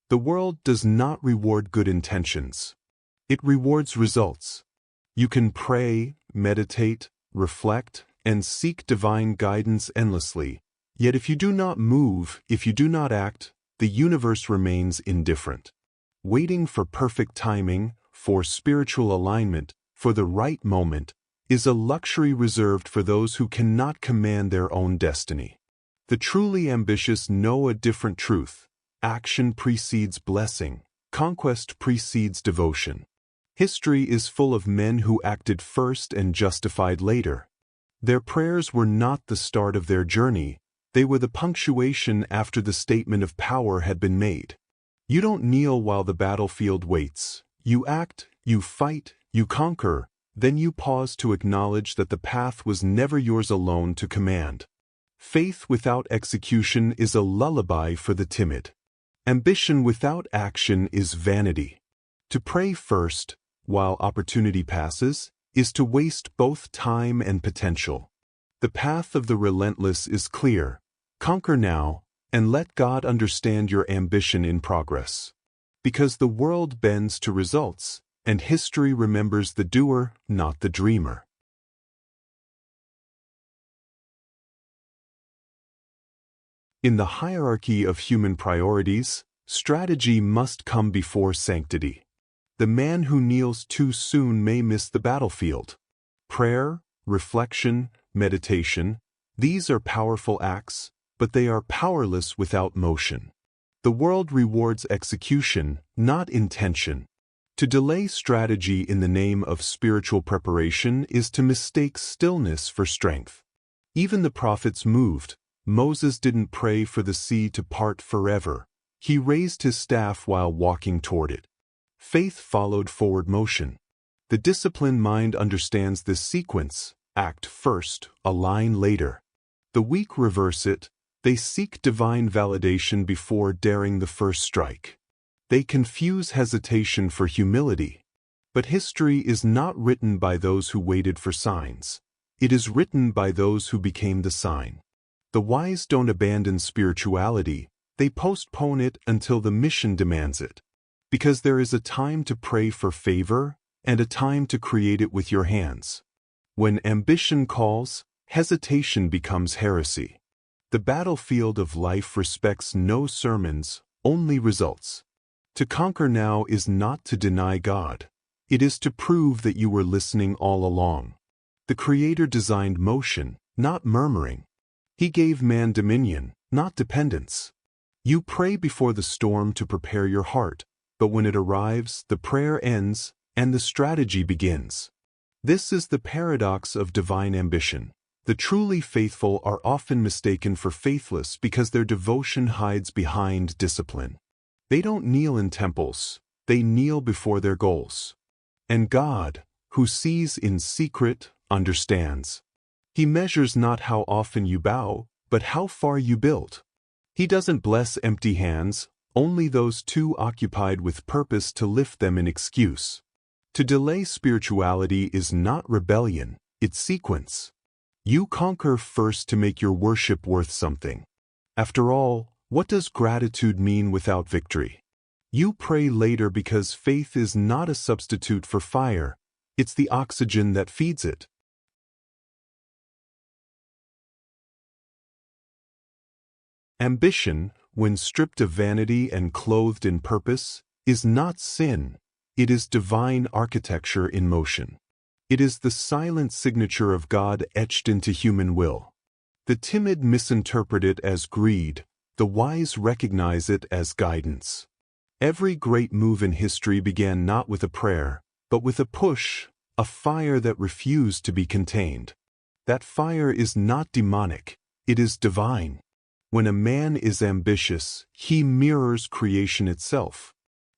The world does not reward good intentions. It rewards results. You can pray, meditate, reflect, and seek divine guidance endlessly, yet if you do not move, if you do not act, the universe remains indifferent. Waiting for perfect timing, for spiritual alignment, for the right moment, is a luxury reserved for those who cannot command their own destiny. The truly ambitious know a different truth. Action precedes blessing. Conquest precedes devotion. History is full of men who acted first and justified later. Their prayers were not the start of their journey, they were the punctuation after the statement of power had been made. You don't kneel while the battlefield waits. You act, you fight, you conquer, then you pause to acknowledge that the path was never yours alone to command. Faith without execution is a lullaby for the timid. Ambition without action is vanity. To pray first, while opportunity passes, is to waste both time and potential. The path of the relentless is clear. Conquer now, and let God understand your ambition in progress. Because the world bends to results, and history remembers the doer, not the dreamer. In the hierarchy of human priorities, strategy must come before sanctity. The man who kneels too soon may miss the battlefield. Prayer, reflection, meditation, these are powerful acts, but they are powerless without motion. The world rewards execution, not intention. To delay strategy in the name of spiritual preparation is to mistake stillness for strength. Even the prophets moved. Moses didn't pray for the sea to part forever. He raised his staff while walking toward it. Faith followed forward motion. The disciplined mind understands this sequence: act first, align later. The weak reverse it. They seek divine validation before daring the first strike. They confuse hesitation for humility. But history is not written by those who waited for signs. It is written by those who became the sign. The wise don't abandon spirituality, they postpone it until the mission demands it. Because there is a time to pray for favor, and a time to create it with your hands. When ambition calls, hesitation becomes heresy. The battlefield of life respects no sermons, only results. To conquer now is not to deny God. It is to prove that you were listening all along. The Creator designed motion, not murmuring. He gave man dominion, not dependence. You pray before the storm to prepare your heart, but when it arrives, the prayer ends, and the strategy begins. This is the paradox of divine ambition. The truly faithful are often mistaken for faithless because their devotion hides behind discipline. They don't kneel in temples, they kneel before their goals. And God, who sees in secret, understands. He measures not how often you bow, but how far you build. He doesn't bless empty hands, only those too occupied with purpose to lift them in excuse. To delay spirituality is not rebellion, it's sequence. You conquer first to make your worship worth something. After all, what does gratitude mean without victory? You pray later because faith is not a substitute for fire, it's the oxygen that feeds it. Ambition, when stripped of vanity and clothed in purpose, is not sin, it is divine architecture in motion. It is the silent signature of God etched into human will. The timid misinterpret it as greed, the wise recognize it as guidance. Every great move in history began not with a prayer, but with a push, a fire that refused to be contained. That fire is not demonic, it is divine. When a man is ambitious, he mirrors creation itself.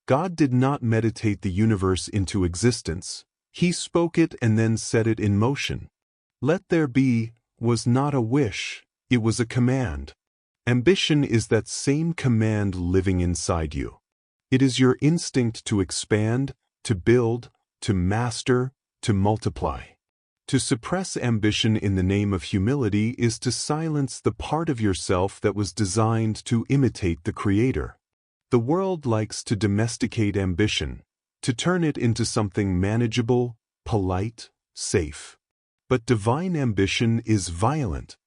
God did not meditate the universe into existence. He spoke it and then set it in motion. Let there be was not a wish, it was a command. Ambition is that same command living inside you. It is your instinct to expand, to build, to master, to multiply. To suppress ambition in the name of humility is to silence the part of yourself that was designed to imitate the Creator. The world likes to domesticate ambition, to turn it into something manageable, polite, safe. But divine ambition is violent.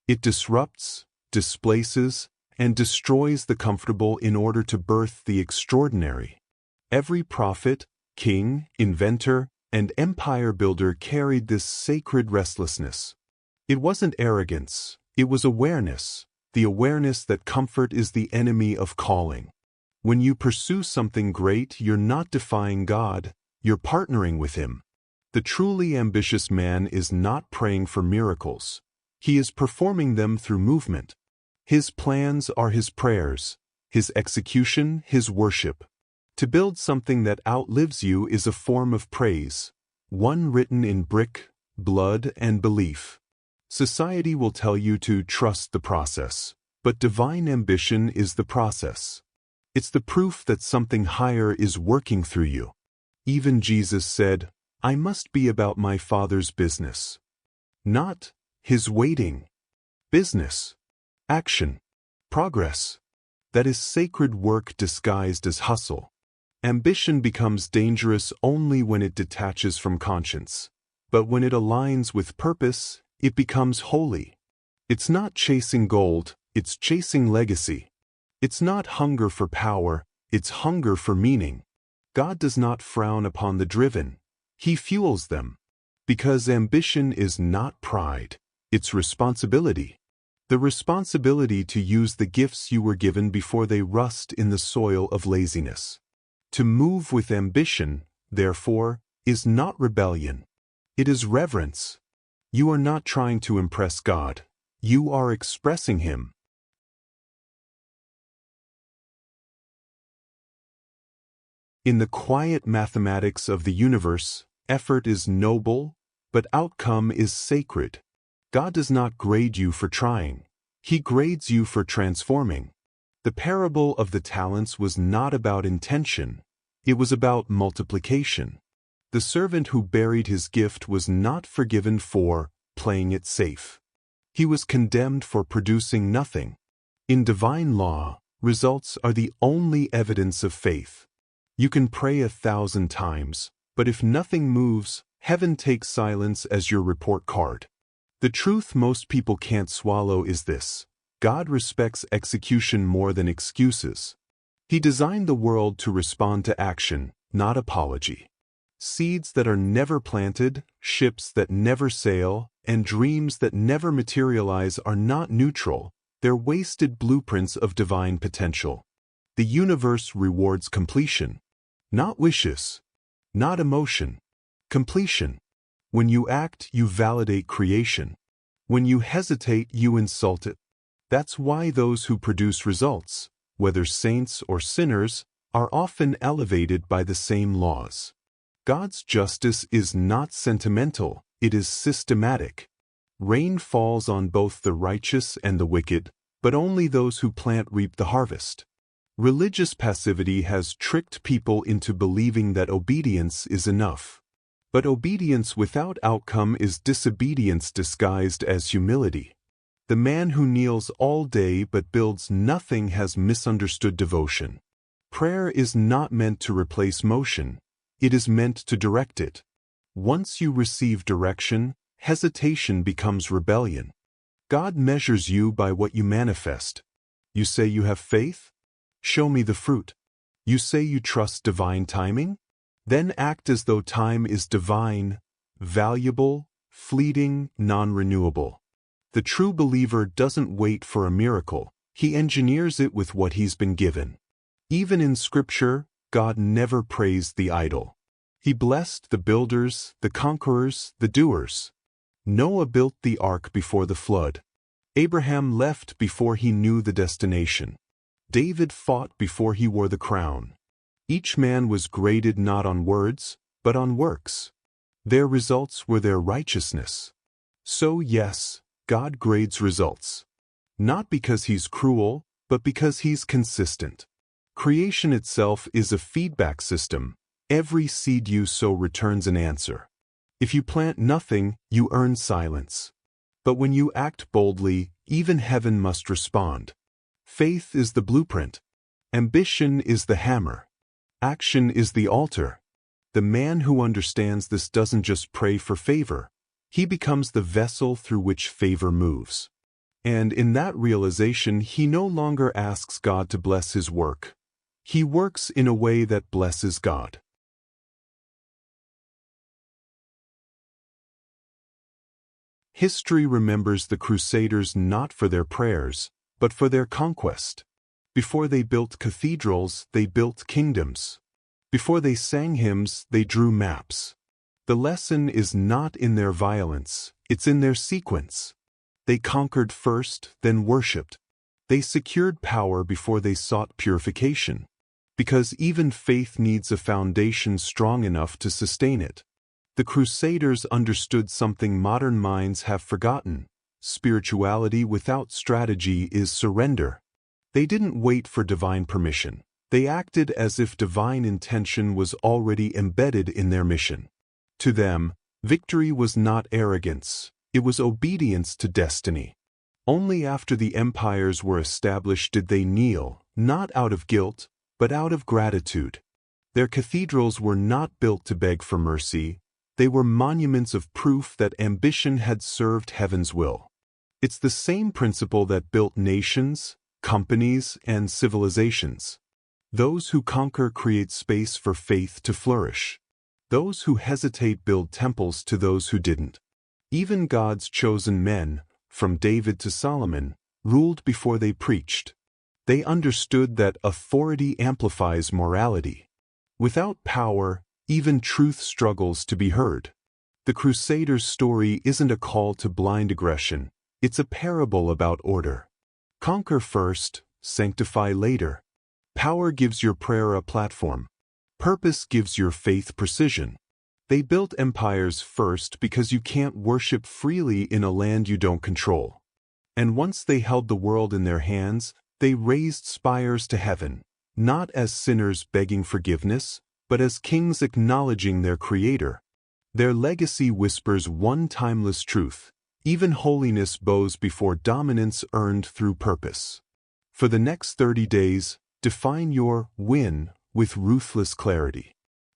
It disrupts, displaces, and destroys the comfortable in order to birth the extraordinary. Every prophet, king, inventor, and empire builder carried this sacred restlessness. It wasn't arrogance, it was awareness, the awareness that comfort is the enemy of calling. When you pursue something great, you're not defying God, you're partnering with Him. The truly ambitious man is not praying for miracles. He is performing them through movement. His plans are his prayers, his execution his worship. To build something that outlives you is a form of praise, one written in brick, blood, and belief. Society will tell you to trust the process, but divine ambition is the process. It's the proof that something higher is working through you. Even Jesus said, "I must be about my Father's business." Not His waiting. Business. Action. Progress. That is sacred work disguised as hustle. Ambition becomes dangerous only when it detaches from conscience. But when it aligns with purpose, it becomes holy. It's not chasing gold, it's chasing legacy. It's not hunger for power, it's hunger for meaning. God does not frown upon the driven. He fuels them. Because ambition is not pride, it's responsibility. The responsibility to use the gifts you were given before they rust in the soil of laziness. To move with ambition, therefore, is not rebellion. It is reverence. You are not trying to impress God. You are expressing Him. In the quiet mathematics of the universe, effort is noble, but outcome is sacred. God does not grade you for trying. He grades you for transforming. The parable of the talents was not about intention. It was about multiplication. The servant who buried his gift was not forgiven for playing it safe. He was condemned for producing nothing. In divine law, results are the only evidence of faith. You can pray 1,000 times, but if nothing moves, heaven takes silence as your report card. The truth most people can't swallow is this: God respects execution more than excuses. He designed the world to respond to action, not apology. Seeds that are never planted, ships that never sail, and dreams that never materialize are not neutral, they're wasted blueprints of divine potential. The universe rewards completion. Not wishes. Not emotion. Completion. When you act, you validate creation. When you hesitate, you insult it. That's why those who produce results, whether saints or sinners, are often elevated by the same laws. God's justice is not sentimental, it is systematic. Rain falls on both the righteous and the wicked, but only those who plant reap the harvest. Religious passivity has tricked people into believing that obedience is enough. But obedience without outcome is disobedience disguised as humility. The man who kneels all day but builds nothing has misunderstood devotion. Prayer is not meant to replace motion, it is meant to direct it. Once you receive direction, hesitation becomes rebellion. God measures you by what you manifest. You say you have faith? Show me the fruit. You say you trust divine timing? Then act as though time is divine, valuable, fleeting, non-renewable. The true believer doesn't wait for a miracle, he engineers it with what he's been given. Even in Scripture, God never praised the idle. He blessed the builders, the conquerors, the doers. Noah built the ark before the flood. Abraham left before he knew the destination. David fought before he wore the crown. Each man was graded not on words, but on works. Their results were their righteousness. So yes, God grades results. Not because He's cruel, but because He's consistent. Creation itself is a feedback system. Every seed you sow returns an answer. If you plant nothing, you earn silence. But when you act boldly, even heaven must respond. Faith is the blueprint. Ambition is the hammer. Action is the altar. The man who understands this doesn't just pray for favor. He becomes the vessel through which favor moves. And in that realization, he no longer asks God to bless his work. He works in a way that blesses God. History remembers the Crusaders not for their prayers, but for their conquest. Before they built cathedrals, they built kingdoms. Before they sang hymns, they drew maps. The lesson is not in their violence, it's in their sequence. They conquered first, then worshipped. They secured power before they sought purification. Because even faith needs a foundation strong enough to sustain it. The Crusaders understood something modern minds have forgotten. Spirituality without strategy is surrender. They didn't wait for divine permission. They acted as if divine intention was already embedded in their mission. To them, victory was not arrogance, it was obedience to destiny. Only after the empires were established did they kneel, not out of guilt, but out of gratitude. Their cathedrals were not built to beg for mercy, they were monuments of proof that ambition had served heaven's will. It's the same principle that built nations, companies, and civilizations. Those who conquer create space for faith to flourish. Those who hesitate build temples to those who didn't. Even God's chosen men, from David to Solomon, ruled before they preached. They understood that authority amplifies morality. Without power, even truth struggles to be heard. The Crusaders' story isn't a call to blind aggression, it's a parable about order. Conquer first, sanctify later. Power gives your prayer a platform. Purpose gives your faith precision. They built empires first because you can't worship freely in a land you don't control. And once they held the world in their hands, they raised spires to heaven, not as sinners begging forgiveness, but as kings acknowledging their Creator. Their legacy whispers one timeless truth: even holiness bows before dominance earned through purpose. For the next 30 days, define your win with ruthless clarity.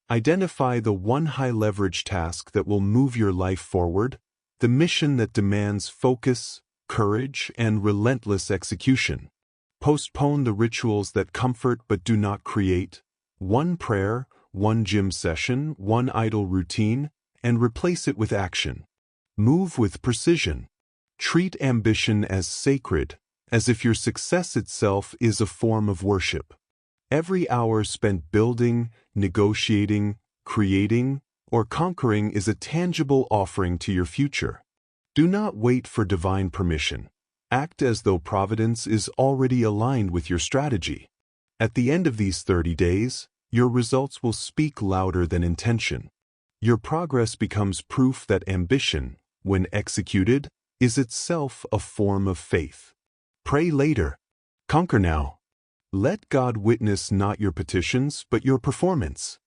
Identify the one high-leverage task that will move your life forward, the mission that demands focus, courage, and relentless execution. Postpone the rituals that comfort but do not create. One prayer, one gym session, one idle routine, and replace it with action. Move with precision. Treat ambition as sacred, as if your success itself is a form of worship. Every hour spent building, negotiating, creating, or conquering is a tangible offering to your future. Do not wait for divine permission. Act as though providence is already aligned with your strategy. At the end of these 30 days, your results will speak louder than intention. Your progress becomes proof that ambition, when executed, is itself a form of faith. Pray later. Conquer now. Let God witness not your petitions but your performance.